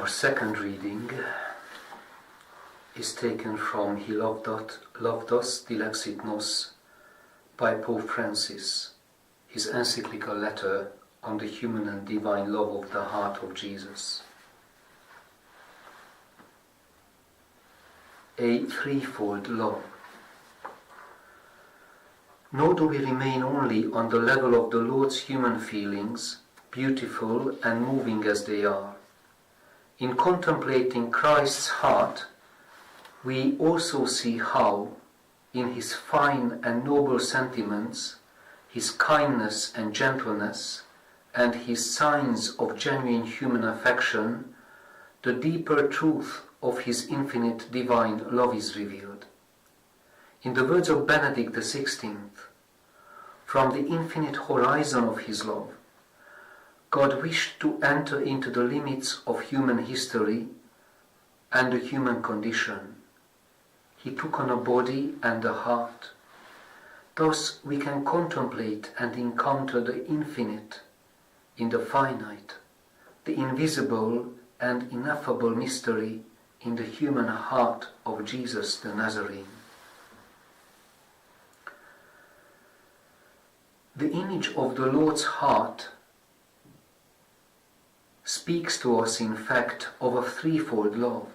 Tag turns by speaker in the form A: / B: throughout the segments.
A: Our second reading is taken from He Loved Us, Dilexit Nos, by Pope Francis, his encyclical letter on the human and divine love of the heart of Jesus. A threefold love. Nor do we remain only on the level of the Lord's human feelings, beautiful and moving as they are. In contemplating Christ's heart, we also see how, in his fine and noble sentiments, his kindness and gentleness, and his signs of genuine human affection, the deeper truth of his infinite divine love is revealed. In the words of Benedict XVI, from the infinite horizon of his love, God wished to enter into the limits of human history and the human condition. He took on a body and a heart. Thus we can contemplate and encounter the infinite in the finite, the invisible and ineffable mystery in the human heart of Jesus the Nazarene. The image of the Lord's heart speaks to us, in fact, of a threefold love.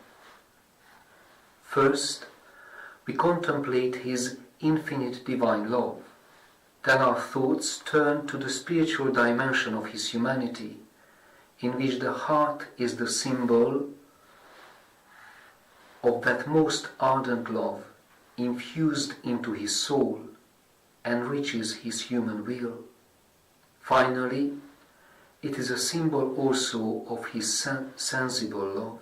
A: First, we contemplate his infinite divine love. Then our thoughts turn to the spiritual dimension of his humanity, in which the heart is the symbol of that most ardent love infused into his soul, enriches his human will. Finally, it is a symbol also of his sensible love.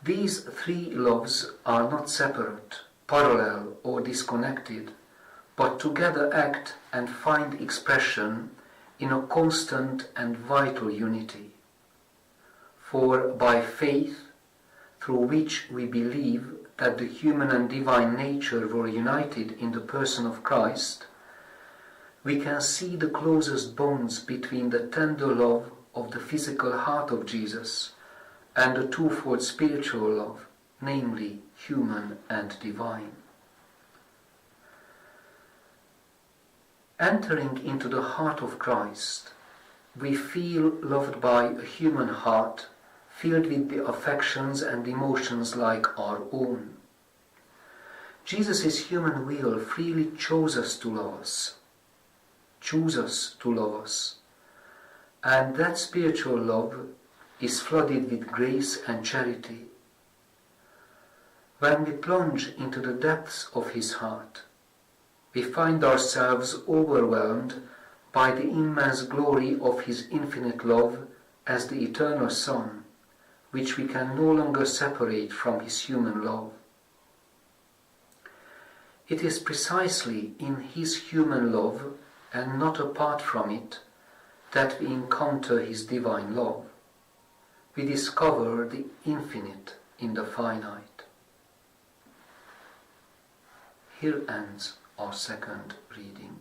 A: These three loves are not separate, parallel or disconnected, but together act and find expression in a constant and vital unity. For by faith, through which we believe that the human and divine nature were united in the person of Christ, we can see the closest bonds between the tender love of the physical heart of Jesus and the twofold spiritual love, namely human and divine. Entering into the heart of Christ, we feel loved by a human heart filled with the affections and emotions like our own. Jesus' human will freely chose us to love us, and that spiritual love is flooded with grace and charity. When we plunge into the depths of his heart, we find ourselves overwhelmed by the immense glory of his infinite love as the eternal Son, which we can no longer separate from his human love. It is precisely in his human love, and not apart from it, that we encounter his divine love. We discover the infinite in the finite. Here ends our second reading.